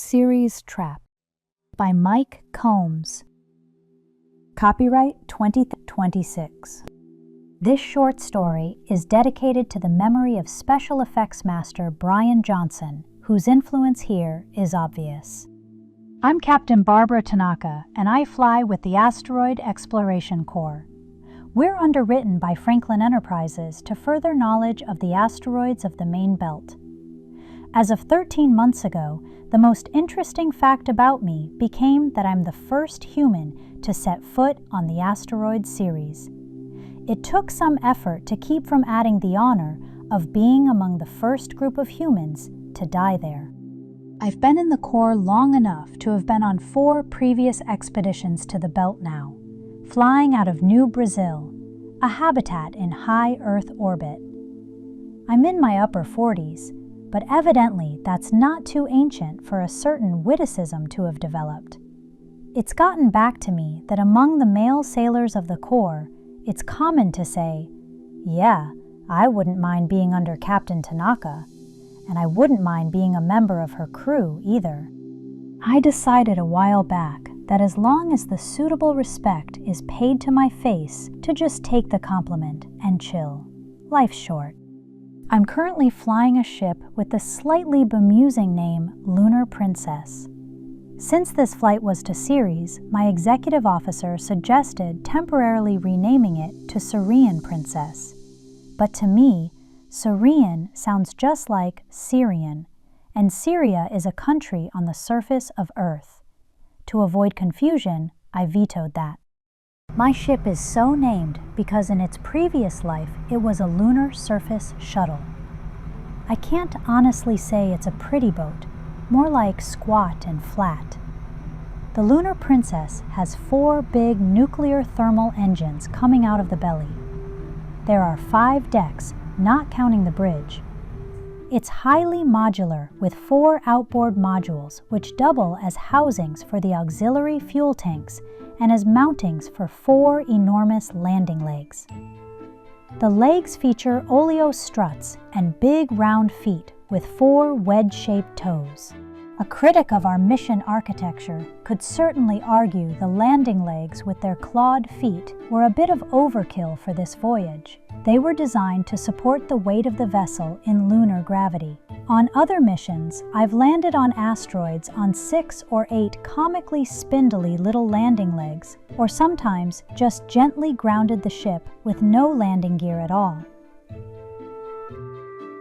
Ceres Trap by Mike Combs. Copyright 2026. This short story is dedicated to the memory of special effects master Brian Johnson, whose influence here is obvious. I'm Captain Barbara Tanaka, and I fly with the Asteroid Exploration Corps. We're underwritten by Franklin Enterprises to further knowledge of the asteroids of the main belt. As of 13 months ago, the most interesting fact about me became that I'm the first human to set foot on the asteroid Ceres. It took some effort to keep from adding the honor of being among the first group of humans to die there. I've been in the Corps long enough to have been on 4 previous expeditions to the belt now, flying out of New Brazil, a habitat in high Earth orbit. I'm in my upper 40s, but evidently that's not too ancient for a certain witticism to have developed. It's gotten back to me that among the male sailors of the Corps, it's common to say, "Yeah, I wouldn't mind being under Captain Tanaka, and I wouldn't mind being a member of her crew either." I decided a while back that as long as the suitable respect is paid to my face, to just take the compliment and chill. Life's short. I'm currently flying a ship with the slightly bemusing name Lunar Princess. Since this flight was to Ceres, my executive officer suggested temporarily renaming it to Ceres Princess. But to me, Ceres sounds just like Syrian, and Syria is a country on the surface of Earth. To avoid confusion, I vetoed that. My ship is so named because in its previous life it was a lunar surface shuttle. I can't honestly say it's a pretty boat, more like squat and flat. The Lunar Princess has 4 big nuclear thermal engines coming out of the belly. There are 5 decks, not counting the bridge. It's highly modular with 4 outboard modules which double as housings for the auxiliary fuel tanks and as mountings for 4 enormous landing legs. The legs feature oleo struts and big round feet with 4 wedge-shaped toes. A critic of our mission architecture could certainly argue the landing legs with their clawed feet were a bit of overkill for this voyage. They were designed to support the weight of the vessel in lunar gravity. On other missions, I've landed on asteroids on 6 or 8 comically spindly little landing legs, or sometimes just gently grounded the ship with no landing gear at all.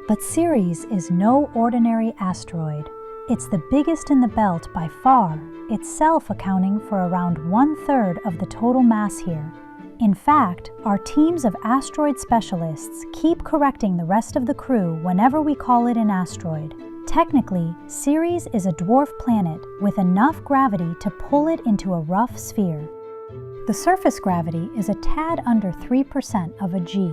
But Ceres is no ordinary asteroid. It's the biggest in the belt by far, itself accounting for around 1/3 of the total mass here. In fact, our teams of asteroid specialists keep correcting the rest of the crew whenever we call it an asteroid. Technically, Ceres is a dwarf planet with enough gravity to pull it into a rough sphere. The surface gravity is a tad under 3% of a G.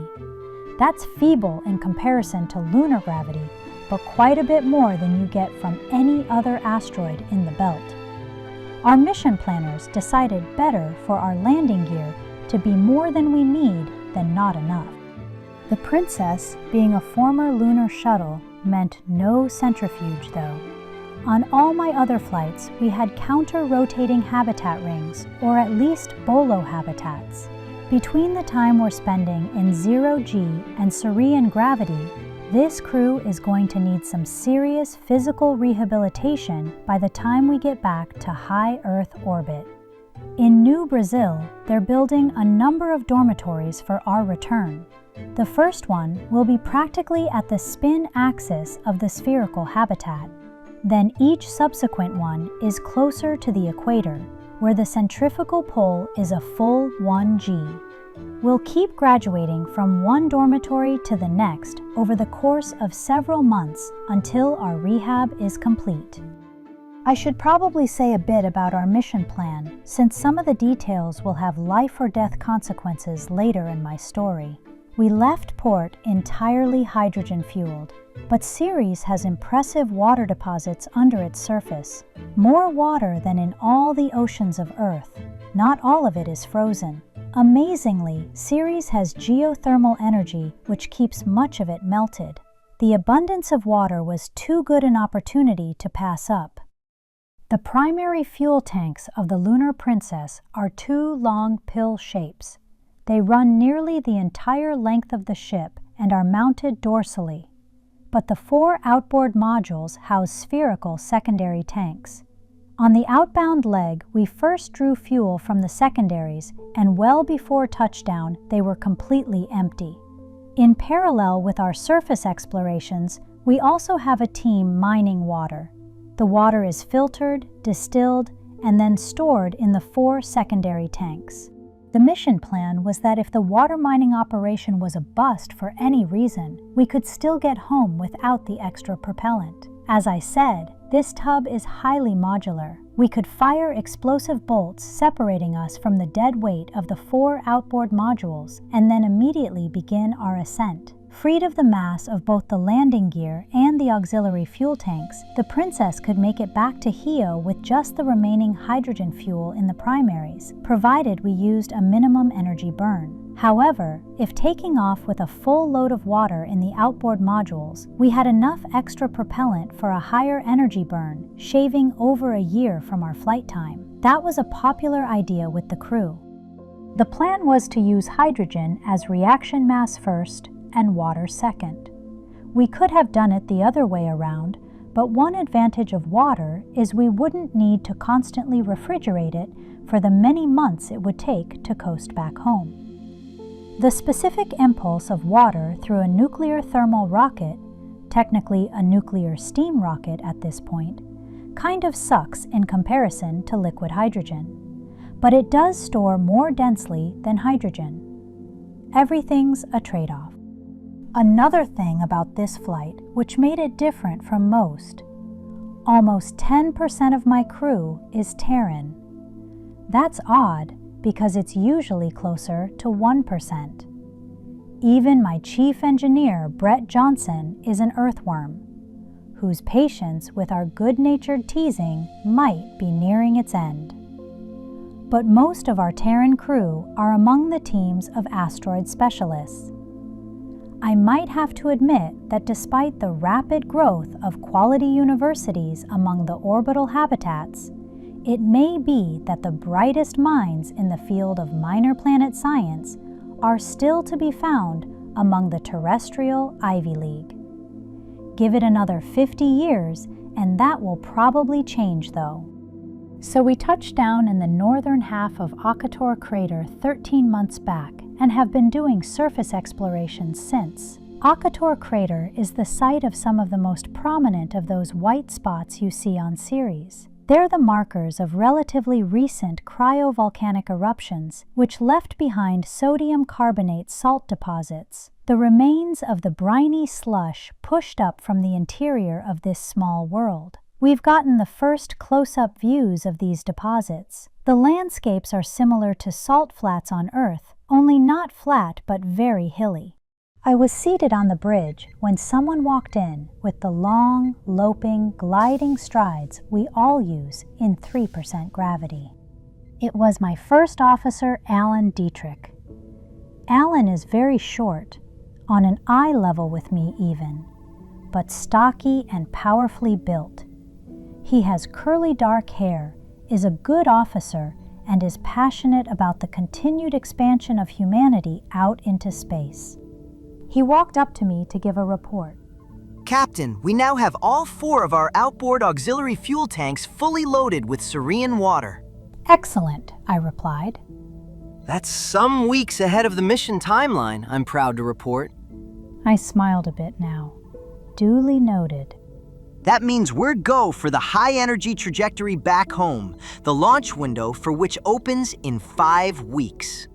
That's feeble in comparison to lunar gravity, but quite a bit more than you get from any other asteroid in the belt. Our mission planners decided better for our landing gear to be more than we need than not enough. The Princess, being a former lunar shuttle, meant no centrifuge though. On all my other flights, we had counter-rotating habitat rings, or at least bolo habitats. Between the time we're spending in 0G and Cerean gravity, this crew is going to need some serious physical rehabilitation by the time we get back to high Earth orbit. In New Brazil, they're building a number of dormitories for our return. The first one will be practically at the spin axis of the spherical habitat. Then each subsequent one is closer to the equator, where the centrifugal pull is a full 1G. We'll keep graduating from one dormitory to the next over the course of several months until our rehab is complete. I should probably say a bit about our mission plan, since some of the details will have life or death consequences later in my story. We left port entirely hydrogen-fueled, but Ceres has impressive water deposits under its surface, more water than in all the oceans of Earth. Not all of it is frozen. Amazingly, Ceres has geothermal energy which keeps much of it melted. The abundance of water was too good an opportunity to pass up. The primary fuel tanks of the Lunar Princess are two long pill shapes. They run nearly the entire length of the ship and are mounted dorsally. But the four outboard modules house spherical secondary tanks. On the outbound leg, we first drew fuel from the secondaries, and well before touchdown, they were completely empty. In parallel with our surface explorations, we also have a team mining water. The water is filtered, distilled, and then stored in the four secondary tanks. The mission plan was that if the water mining operation was a bust for any reason, we could still get home without the extra propellant. As I said, this tub is highly modular. We could fire explosive bolts separating us from the dead weight of the four outboard modules and then immediately begin our ascent. Freed of the mass of both the landing gear and the auxiliary fuel tanks, the Princess could make it back to Hio with just the remaining hydrogen fuel in the primaries, provided we used a minimum energy burn. However, if taking off with a full load of water in the outboard modules, we had enough extra propellant for a higher energy burn, shaving over a year from our flight time. That was a popular idea with the crew. The plan was to use hydrogen as reaction mass first and water second. We could have done it the other way around, but one advantage of water is we wouldn't need to constantly refrigerate it for the many months it would take to coast back home. The specific impulse of water through a nuclear thermal rocket, technically a nuclear steam rocket at this point, kind of sucks in comparison to liquid hydrogen. But it does store more densely than hydrogen. Everything's a trade-off. Another thing about this flight, which made it different from most, almost 10% of my crew is Terran. That's odd because it's usually closer to 1%. Even my chief engineer, Brett Johnson, is an earthworm, whose patience with our good-natured teasing might be nearing its end. But most of our Terran crew are among the teams of asteroid specialists. I might have to admit that despite the rapid growth of quality universities among the orbital habitats, it may be that the brightest minds in the field of minor planet science are still to be found among the terrestrial Ivy League. Give it another 50 years and that will probably change though. So we touched down in the northern half of Akator crater 13 months back and have been doing surface explorations since. Akator crater is the site of some of the most prominent of those white spots you see on Ceres. They're the markers of relatively recent cryovolcanic eruptions which left behind sodium carbonate salt deposits, the remains of the briny slush pushed up from the interior of this small world. We've gotten the first close-up views of these deposits. The landscapes are similar to salt flats on Earth, only not flat but very hilly. I was seated on the bridge when someone walked in with the long, loping, gliding strides we all use in 3% gravity. It was my first officer, Alan Dietrich. Alan is very short, on an eye level with me even, but stocky and powerfully built. He has curly dark hair, is a good officer, and is passionate about the continued expansion of humanity out into space. He walked up to me to give a report. Captain, we now have all 4 of our outboard auxiliary fuel tanks fully loaded with Cerean water. Excellent, I replied. That's some weeks ahead of the mission timeline, I'm proud to report. I smiled a bit now. Duly noted. That means we're go for the high-energy trajectory back home, the launch window for which opens in 5 weeks.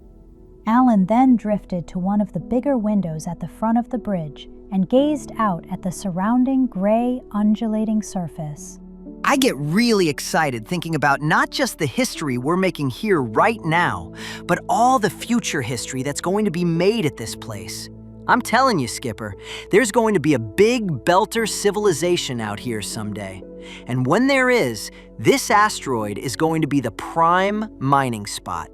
Alan then drifted to one of the bigger windows at the front of the bridge and gazed out at the surrounding gray, undulating surface. I get really excited thinking about not just the history we're making here right now, but all the future history that's going to be made at this place. I'm telling you, Skipper, there's going to be a big belter civilization out here someday. And when there is, this asteroid is going to be the prime mining spot.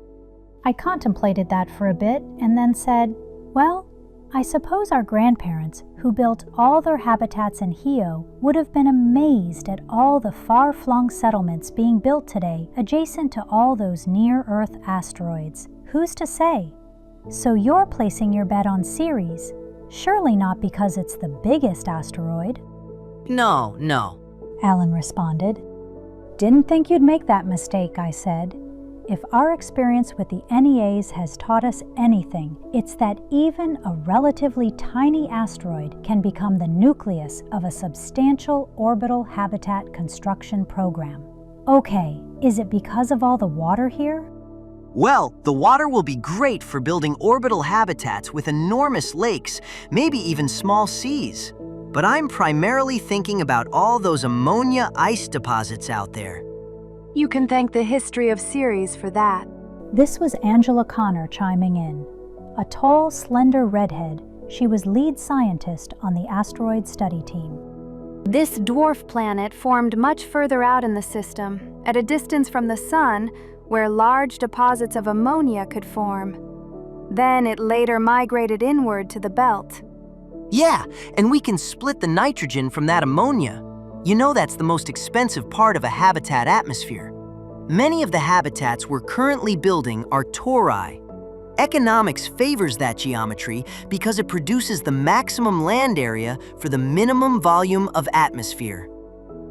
I contemplated that for a bit and then said, well, I suppose our grandparents, who built all their habitats in Hio, would have been amazed at all the far-flung settlements being built today adjacent to all those near-Earth asteroids. Who's to say? So you're placing your bet on Ceres, surely not because it's the biggest asteroid? No. Alan responded. Didn't think you'd make that mistake, I said. If our experience with the NEAs has taught us anything, it's that even a relatively tiny asteroid can become the nucleus of a substantial orbital habitat construction program. Okay, is it because of all the water here? Well, the water will be great for building orbital habitats with enormous lakes, maybe even small seas. But I'm primarily thinking about all those ammonia ice deposits out there. You can thank the history of Ceres for that. This was Angela Connor chiming in. A tall, slender redhead, she was lead scientist on the asteroid study team. This dwarf planet formed much further out in the system, at a distance from the Sun, where large deposits of ammonia could form. Then it later migrated inward to the belt. Yeah, and we can split the nitrogen from that ammonia. You know that's the most expensive part of a habitat atmosphere. Many of the habitats we're currently building are tori. Economics favors that geometry because it produces the maximum land area for the minimum volume of atmosphere.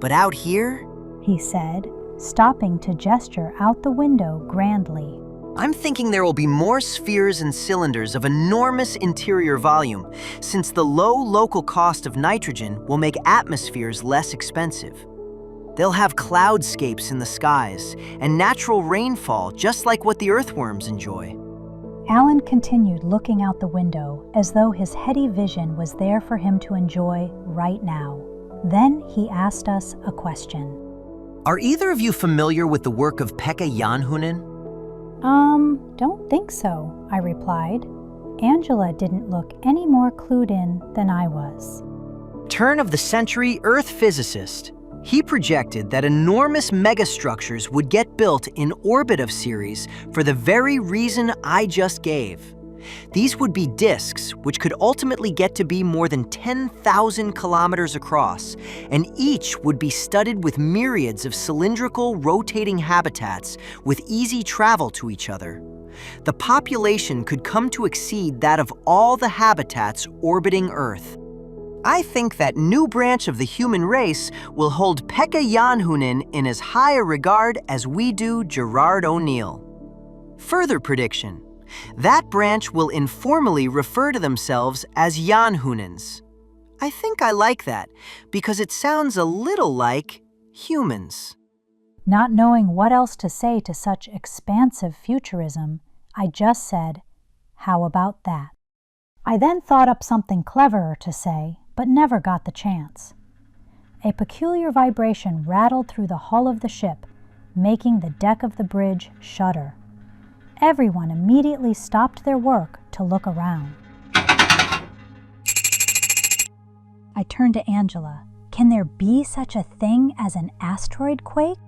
But out here, he said, stopping to gesture out the window grandly. I'm thinking there will be more spheres and cylinders of enormous interior volume, since the low local cost of nitrogen will make atmospheres less expensive. They'll have cloudscapes in the skies and natural rainfall just like what the earthworms enjoy. Alan continued looking out the window as though his heady vision was there for him to enjoy right now. Then he asked us a question. Are either of you familiar with the work of Pekka Janhunen? Don't think so, I replied. Angela didn't look any more clued in than I was. Turn-of-the-century Earth physicist. He projected that enormous megastructures would get built in orbit of Ceres for the very reason I just gave. These would be disks which could ultimately get to be more than 10,000 kilometers across, and each would be studded with myriads of cylindrical, rotating habitats with easy travel to each other. The population could come to exceed that of all the habitats orbiting Earth. I think that new branch of the human race will hold Pekka Janhunen in as high a regard as we do Gerard O'Neill. Further prediction. That branch will informally refer to themselves as Janhunens. I think I like that because it sounds a little like humans. Not knowing what else to say to such expansive futurism, I just said, "How about that?" I then thought up something cleverer to say, but never got the chance. A peculiar vibration rattled through the hull of the ship, making the deck of the bridge shudder. Everyone immediately stopped their work to look around. I turned to Angela. Can there be such a thing as an asteroid quake?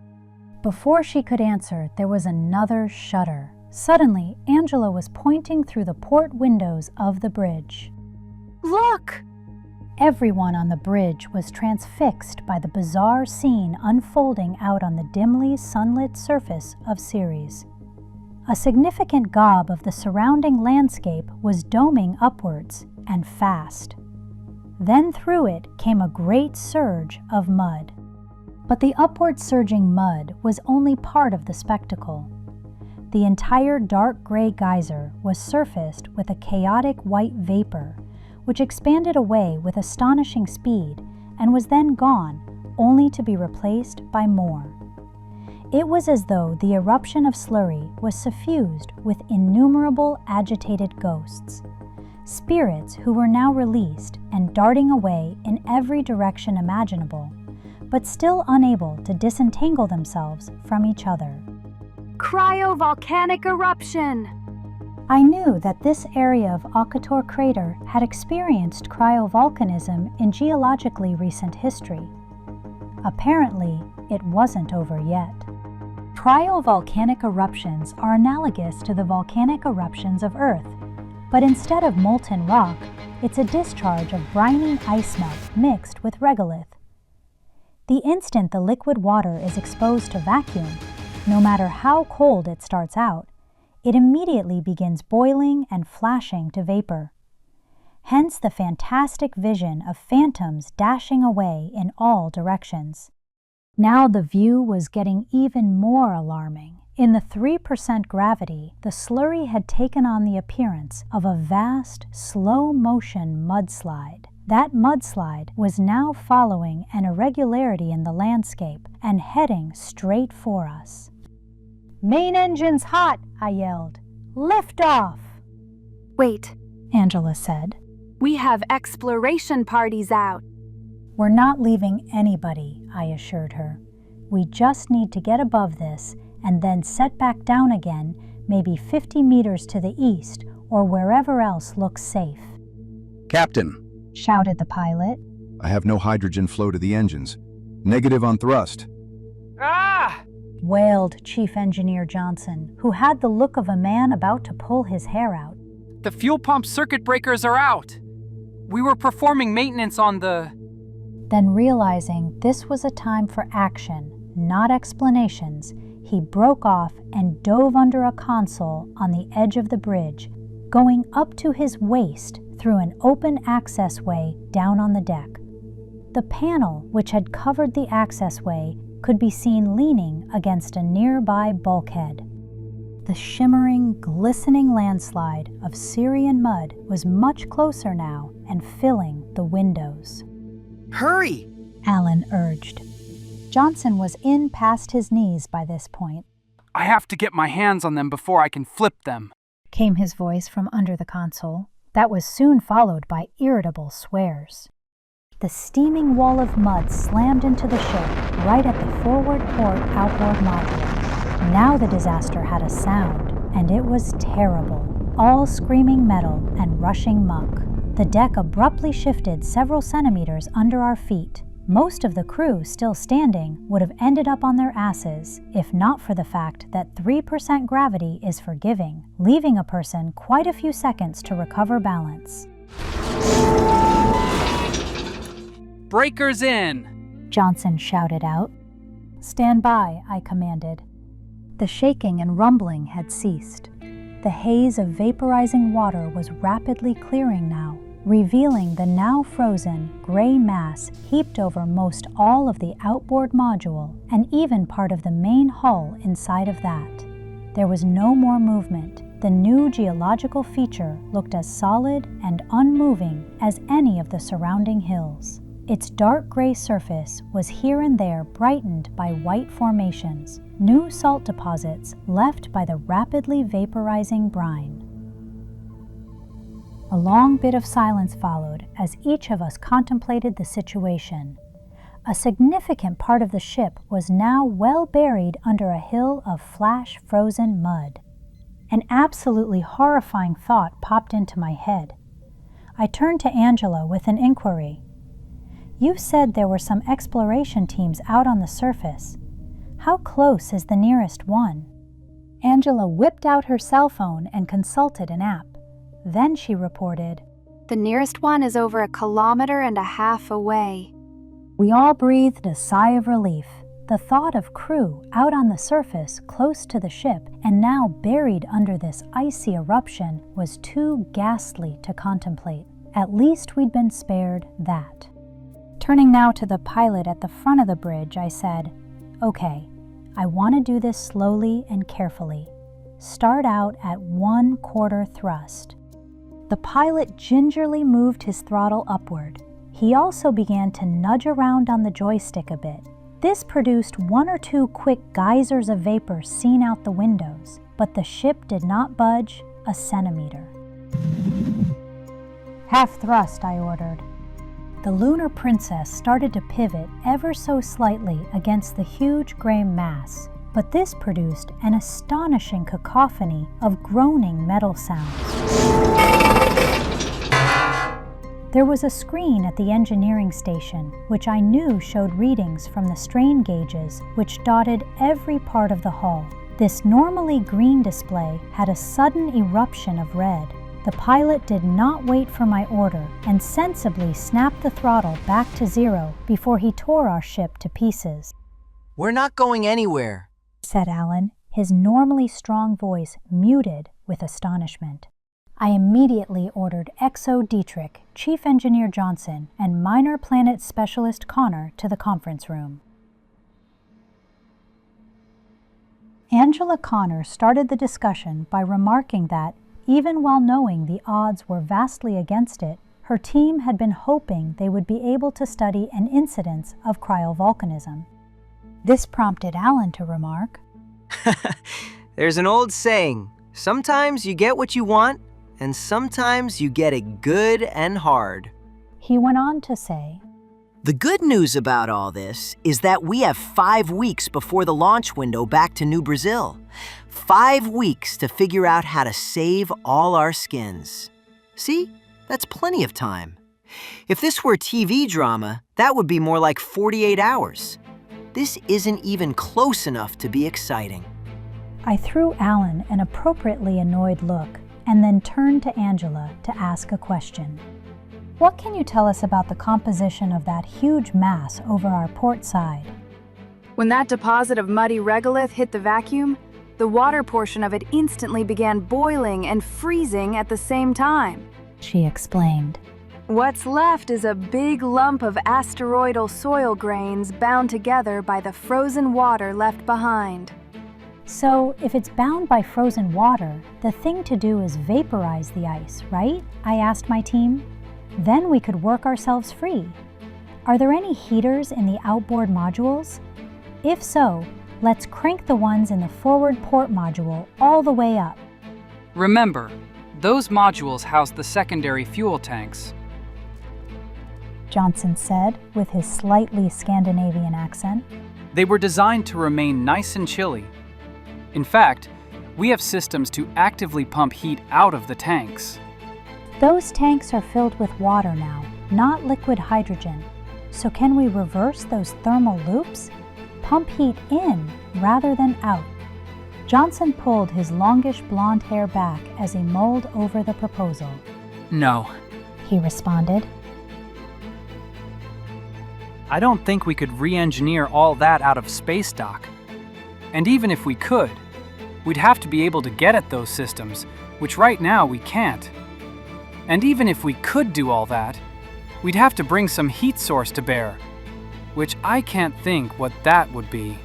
Before she could answer, there was another shudder. Suddenly, Angela was pointing through the port windows of the bridge. Look! Everyone on the bridge was transfixed by the bizarre scene unfolding out on the dimly sunlit surface of Ceres. A significant gob of the surrounding landscape was doming upwards and fast. Then through it came a great surge of mud. But the upward surging mud was only part of the spectacle. The entire dark gray geyser was surfaced with a chaotic white vapor, which expanded away with astonishing speed and was then gone, only to be replaced by more. It was as though the eruption of slurry was suffused with innumerable agitated ghosts, spirits who were now released and darting away in every direction imaginable, but still unable to disentangle themselves from each other. Cryovolcanic eruption! I knew that this area of Akator crater had experienced cryovolcanism in geologically recent history. Apparently, it wasn't over yet. Cryovolcanic eruptions are analogous to the volcanic eruptions of Earth, But instead of molten rock, it's a discharge of briny ice melt mixed with regolith. The instant the liquid water is exposed to vacuum, no matter how cold it starts out, it immediately begins boiling and flashing to vapor. Hence the fantastic vision of phantoms dashing away in all directions. Now the view was getting even more alarming. In the 3% gravity, the slurry had taken on the appearance of a vast, slow-motion mudslide. That mudslide was now following an irregularity in the landscape and heading straight for us. "Main engine's hot," I yelled. "Lift off!" Wait, Angela said. we have exploration parties out. "We're not leaving anybody," I assured her. "We just need to get above this and then set back down again, maybe 50 meters to the east or wherever else looks safe." "Captain," shouted the pilot. "I have no hydrogen flow to the engines. Negative on thrust." Ah! Wailed Chief Engineer Johnson, who had the look of a man about to pull his hair out. The fuel pump circuit breakers are out. We were performing maintenance on the... Then realizing this was a time for action, not explanations, he broke off and dove under a console on the edge of the bridge, going up to his waist through an open accessway down on the deck. The panel, which had covered the accessway, could be seen leaning against a nearby bulkhead. The shimmering, glistening landslide of Syrian mud was much closer now and filling the windows. Hurry! Alan urged. Johnson was in past his knees by this point. I have to get my hands on them before I can flip them. Came his voice from under the console. That was soon followed by irritable swears. The steaming wall of mud slammed into the ship right at the forward port outboard module. Now the disaster had a sound, and it was terrible, all screaming metal and rushing muck. The deck abruptly shifted several centimeters under our feet. Most of the crew, still standing, would have ended up on their asses if not for the fact that 3% gravity is forgiving, leaving a person quite a few seconds to recover balance. Breakers in! Johnson shouted out. "Stand by," I commanded. The shaking and rumbling had ceased. The haze of vaporizing water was rapidly clearing now, revealing the now frozen, gray mass heaped over most all of the outboard module and even part of the main hull inside of that. There was no more movement. The new geological feature looked as solid and unmoving as any of the surrounding hills. Its dark gray surface was here and there brightened by white formations, new salt deposits left by the rapidly vaporizing brine. A long bit of silence followed as each of us contemplated the situation. A significant part of the ship was now well buried under a hill of flash-frozen mud. An absolutely horrifying thought popped into my head. I turned to Angela with an inquiry. "You said there were some exploration teams out on the surface. How close is the nearest one?" Angela whipped out her cell phone and consulted an app. Then she reported, The nearest one is over 1.5 kilometers away. We all breathed a sigh of relief. The thought of crew out on the surface close to the ship and now buried under this icy eruption was too ghastly to contemplate. At least we'd been spared that. Turning now to the pilot at the front of the bridge, I said, "Okay, I want to do this slowly and carefully. Start out at 1/4 thrust." The pilot gingerly moved his throttle upward. He also began to nudge around on the joystick a bit. This produced 1 or 2 quick geysers of vapor seen out the windows, but the ship did not budge a centimeter. "Half thrust," I ordered. The Lunar Princess started to pivot ever so slightly against the huge gray mass, but this produced an astonishing cacophony of groaning metal sounds. There was a screen at the engineering station, which I knew showed readings from the strain gauges which dotted every part of the hull. This normally green display had a sudden eruption of red. The pilot did not wait for my order and sensibly snapped the throttle back to 0 before he tore our ship to pieces. We're not going anywhere, said Alan, his normally strong voice muted with astonishment. I immediately ordered XO Dietrich, Chief Engineer Johnson, and Minor Planet Specialist Connor to the conference room. Angela Connor started the discussion by remarking that, even while knowing the odds were vastly against it, her team had been hoping they would be able to study an incidence of cryovolcanism. This prompted Alan to remark, There's an old saying, sometimes you get what you want, and sometimes you get it good and hard. He went on to say, The good news about all this is that we have 5 weeks before the launch window back to New Brazil. 5 weeks to figure out how to save all our skins. See, that's plenty of time. If this were TV drama, that would be more like 48 hours. This isn't even close enough to be exciting. I threw Alan an appropriately annoyed look and then turned to Angela to ask a question. What can you tell us about the composition of that huge mass over our port side? When that deposit of muddy regolith hit the vacuum, the water portion of it instantly began boiling and freezing at the same time, she explained. What's left is a big lump of asteroidal soil grains bound together by the frozen water left behind. So, if it's bound by frozen water, the thing to do is vaporize the ice, right? I asked my team. Then we could work ourselves free. Are there any heaters in the outboard modules? If so, let's crank the ones in the forward port module all the way up. Remember, those modules house the secondary fuel tanks. Johnson said with his slightly Scandinavian accent. They were designed to remain nice and chilly. In fact, we have systems to actively pump heat out of the tanks. Those tanks are filled with water now, not liquid hydrogen. So can we reverse those thermal loops? Pump heat in rather than out. Johnson pulled his longish blonde hair back as he mulled over the proposal. No, he responded. I don't think we could re-engineer all that out of space dock. And even if we could, we'd have to be able to get at those systems, which right now we can't. And even if we could do all that, we'd have to bring some heat source to bear, which I can't think what that would be.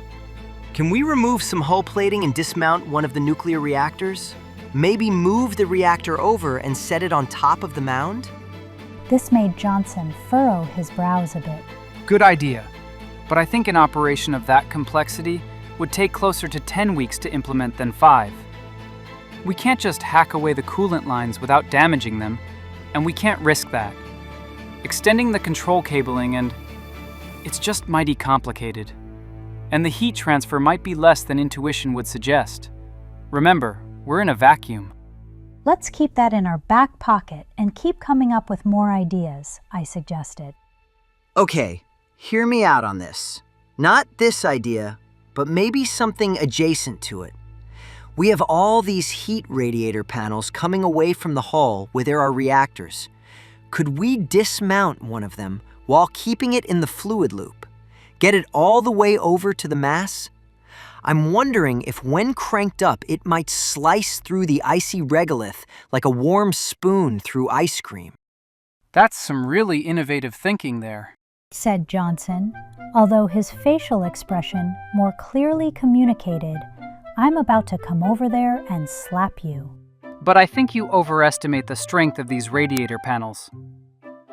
Can we remove some hull plating and dismount one of the nuclear reactors? Maybe move the reactor over and set it on top of the mound? This made Johnson furrow his brows a bit. Good idea, but I think an operation of that complexity would take closer to 10 weeks to implement than 5. We can't just hack away the coolant lines without damaging them, and we can't risk that. Extending the control cabling it's just mighty complicated. And the heat transfer might be less than intuition would suggest. Remember, we're in a vacuum. Let's keep that in our back pocket and keep coming up with more ideas, I suggested. Okay, hear me out on this. Not this idea, but maybe something adjacent to it. We have all these heat radiator panels coming away from the hull where there are reactors. Could we dismount one of them while keeping it in the fluid loop? Get it all the way over to the mass? I'm wondering if when cranked up, it might slice through the icy regolith like a warm spoon through ice cream. That's some really innovative thinking there, said Johnson, although his facial expression more clearly communicated, I'm about to come over there and slap you. But I think you overestimate the strength of these radiator panels.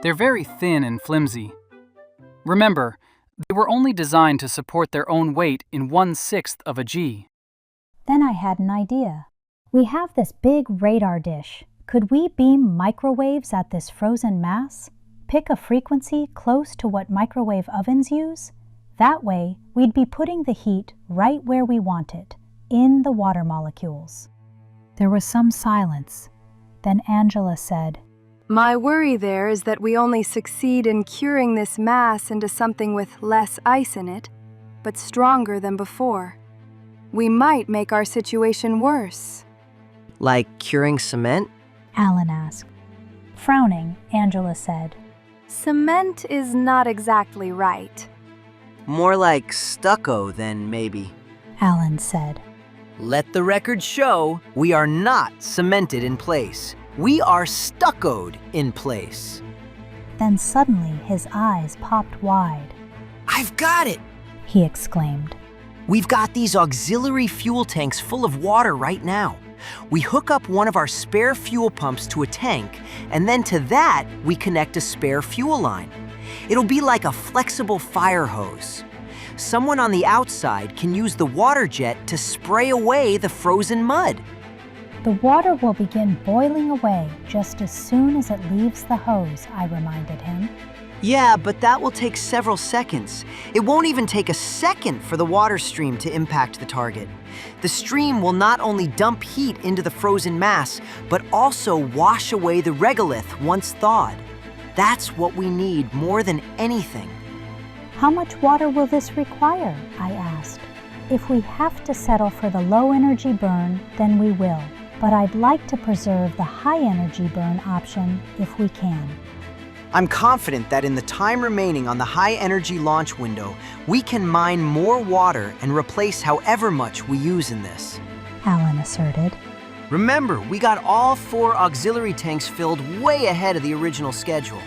They're very thin and flimsy. Remember, they were only designed to support their own weight in 1/6 of a G. Then I had an idea. We have this big radar dish. Could we beam microwaves at this frozen mass? Pick a frequency close to what microwave ovens use? That way, we'd be putting the heat right where we want it, in the water molecules. There was some silence. Then Angela said, My worry there is that we only succeed in curing this mass into something with less ice in it, but stronger than before. We might make our situation worse. Like curing cement? Alan asked. Frowning, Angela said, Cement is not exactly right. More like stucco than maybe. Alan said. Let the record show we are not cemented in place. We are stuccoed in place. Then suddenly his eyes popped wide. I've got it! He exclaimed. We've got these auxiliary fuel tanks full of water right now. We hook up one of our spare fuel pumps to a tank, and then to that, we connect a spare fuel line. It'll be like a flexible fire hose. Someone on the outside can use the water jet to spray away the frozen mud. The water will begin boiling away just as soon as it leaves the hose, I reminded him. Yeah, but that will take several seconds. It won't even take a second for the water stream to impact the target. The stream will not only dump heat into the frozen mass, but also wash away the regolith once thawed. That's what we need more than anything. How much water will this require? I asked. If we have to settle for the low-energy burn, then we will. But I'd like to preserve the high-energy burn option if we can. I'm confident that in the time remaining on the high-energy launch window, we can mine more water and replace however much we use in this. Alan asserted. Remember, we got all 4 auxiliary tanks filled way ahead of the original schedule.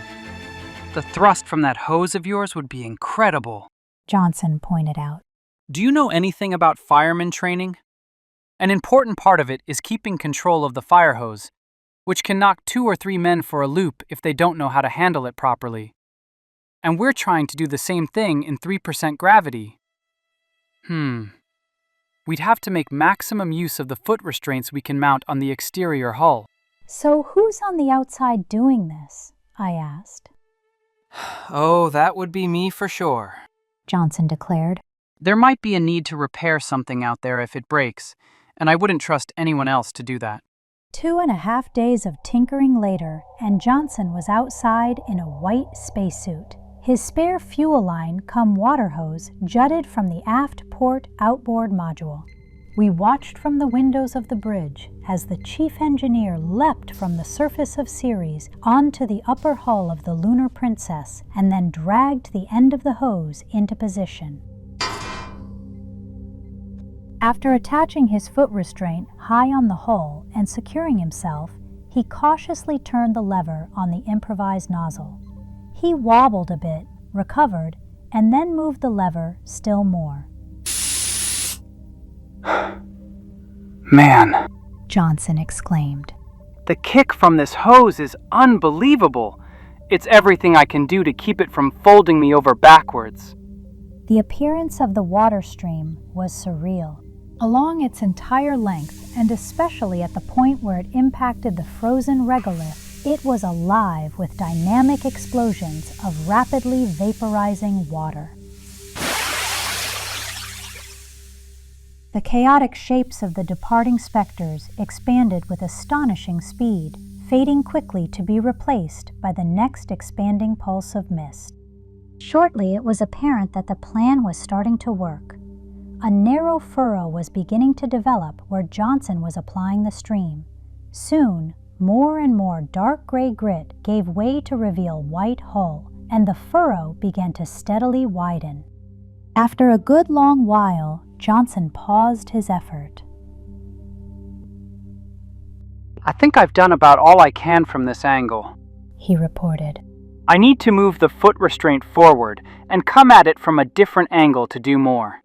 The thrust from that hose of yours would be incredible. Johnson pointed out. Do you know anything about fireman training? An important part of it is keeping control of the fire hose, which can knock 2 or 3 men for a loop if they don't know how to handle it properly. And we're trying to do the same thing in 3% gravity. We'd have to make maximum use of the foot restraints we can mount on the exterior hull. So who's on the outside doing this? I asked. Oh, that would be me for sure. Johnson declared. There might be a need to repair something out there if it breaks, and I wouldn't trust anyone else to do that. 2.5 days of tinkering later, and Johnson was outside in a white spacesuit. His spare fuel line cum water hose jutted from the aft port outboard module. We watched from the windows of the bridge as the chief engineer leapt from the surface of Ceres onto the upper hull of the Lunar Princess and then dragged the end of the hose into position. After attaching his foot restraint high on the hull and securing himself, he cautiously turned the lever on the improvised nozzle. He wobbled a bit, recovered, and then moved the lever still more. Man, Johnson exclaimed. the kick from this hose is unbelievable. It's everything I can do to keep it from folding me over backwards. The appearance of the water stream was surreal. Along its entire length, and especially at the point where it impacted the frozen regolith, it was alive with dynamic explosions of rapidly vaporizing water. The chaotic shapes of the departing specters expanded with astonishing speed, fading quickly to be replaced by the next expanding pulse of mist. Shortly, it was apparent that the plan was starting to work. A narrow furrow was beginning to develop where Johnson was applying the stream. Soon, more and more dark gray grit gave way to reveal white hull, and the furrow began to steadily widen. After a good long while, Johnson paused his effort. I think I've done about all I can from this angle. He reported. I need to move the foot restraint forward and come at it from a different angle to do more.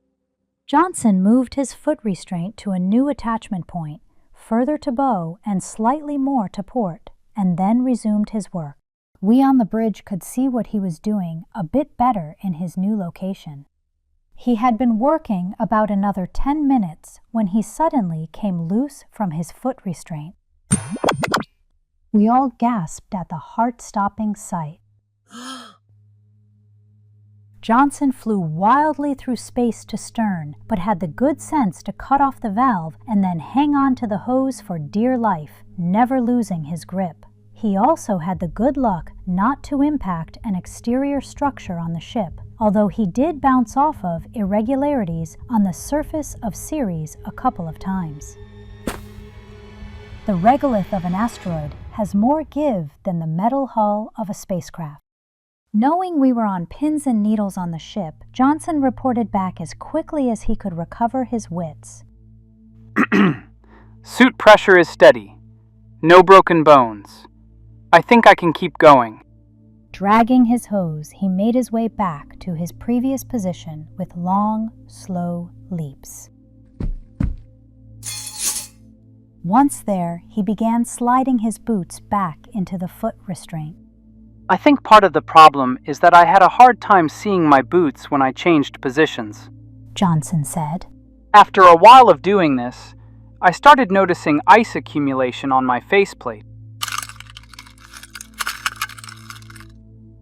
Johnson moved his foot restraint to a new attachment point, further to bow and slightly more to port, and then resumed his work. We on the bridge could see what he was doing a bit better in his new location. He had been working about another 10 minutes when he suddenly came loose from his foot restraint. We all gasped at the heart-stopping sight. Johnson flew wildly through space to stern, but had the good sense to cut off the valve and then hang on to the hose for dear life, never losing his grip. He also had the good luck not to impact an exterior structure on the ship, although he did bounce off of irregularities on the surface of Ceres a couple of times. The regolith of an asteroid has more give than the metal hull of a spacecraft. Knowing we were on pins and needles on the ship, Johnson reported back as quickly as he could recover his wits. Suit pressure is steady. No broken bones. I think I can keep going. Dragging his hose, he made his way back to his previous position with long, slow leaps. Once there, he began sliding his boots back into the foot restraint. I think part of the problem is that I had a hard time seeing my boots when I changed positions. Johnson said. After a while of doing this, I started noticing ice accumulation on my faceplate.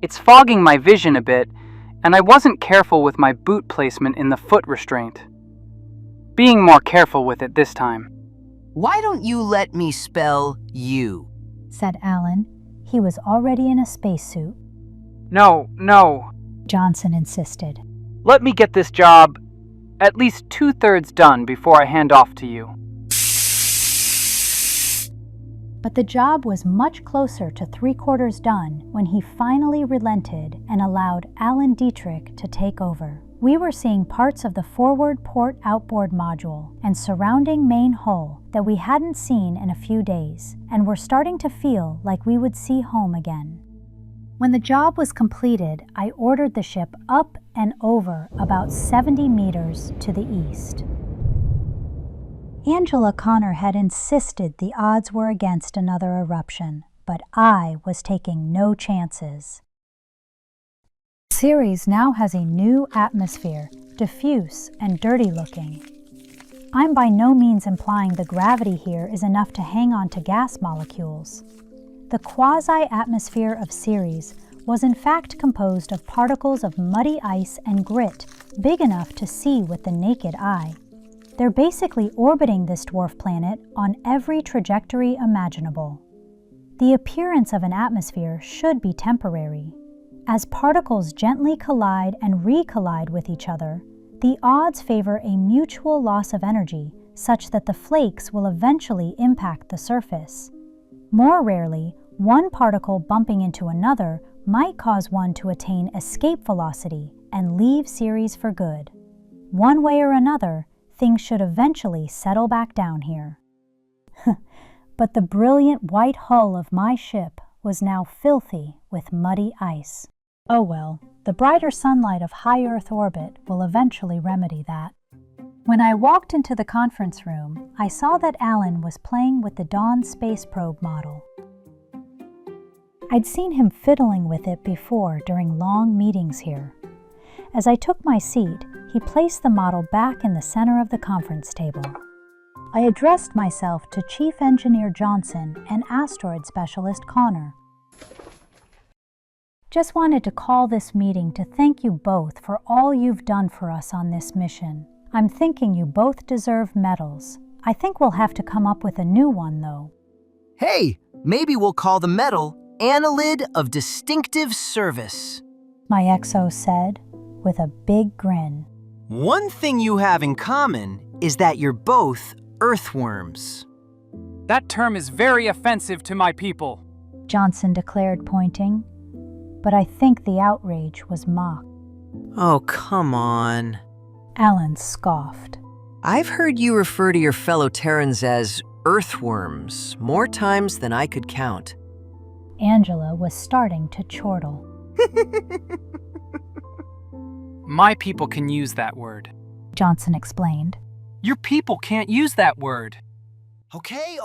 It's fogging my vision a bit, and I wasn't careful with my boot placement in the foot restraint. Being more careful with it this time. Why don't you let me spell you? Said Alan. He was already in a spacesuit. No, Johnson insisted. let me get this job at least 2/3 done before I hand off to you. But the job was much closer to 3/4 done when he finally relented and allowed Alan Dietrich to take over. We were seeing parts of the forward port outboard module and surrounding main hull that we hadn't seen in a few days, and were starting to feel like we would see home again. When the job was completed, I ordered the ship up and over about 70 meters to the east. Angela Connor had insisted the odds were against another eruption, but I was taking no chances. Ceres now has a new atmosphere, diffuse and dirty looking. I'm by no means implying the gravity here is enough to hang on to gas molecules. The quasi-atmosphere of Ceres was in fact composed of particles of muddy ice and grit big enough to see with the naked eye. They're basically orbiting this dwarf planet on every trajectory imaginable. The appearance of an atmosphere should be temporary. As particles gently collide and recollide with each other, the odds favor a mutual loss of energy such that the flakes will eventually impact the surface. More rarely, one particle bumping into another might cause one to attain escape velocity and leave Ceres for good. One way or another, things should eventually settle back down here. But the brilliant white hull of my ship was now filthy with muddy ice. Oh well, the brighter sunlight of high Earth orbit will eventually remedy that. When I walked into the conference room, I saw that Alan was playing with the Dawn space probe model. I'd seen him fiddling with it before during long meetings here. As I took my seat, he placed the model back in the center of the conference table. I addressed myself to Chief Engineer Johnson and Asteroid Specialist Connor. Just wanted to call this meeting to thank you both for all you've done for us on this mission. I'm thinking you both deserve medals. I think we'll have to come up with a new one, though. Hey, maybe we'll call the medal Annelid of Distinctive Service. My XO said, with a big grin. One thing you have in common is that you're both earthworms. That term is very offensive to my people, Johnson declared, pointing. But I think the outrage was mock. Oh, come on. Alan scoffed. I've heard you refer to your fellow Terrans as earthworms more times than I could count. Angela was starting to chortle. My people can use that word. Johnson explained. Your people can't use that word. Okay.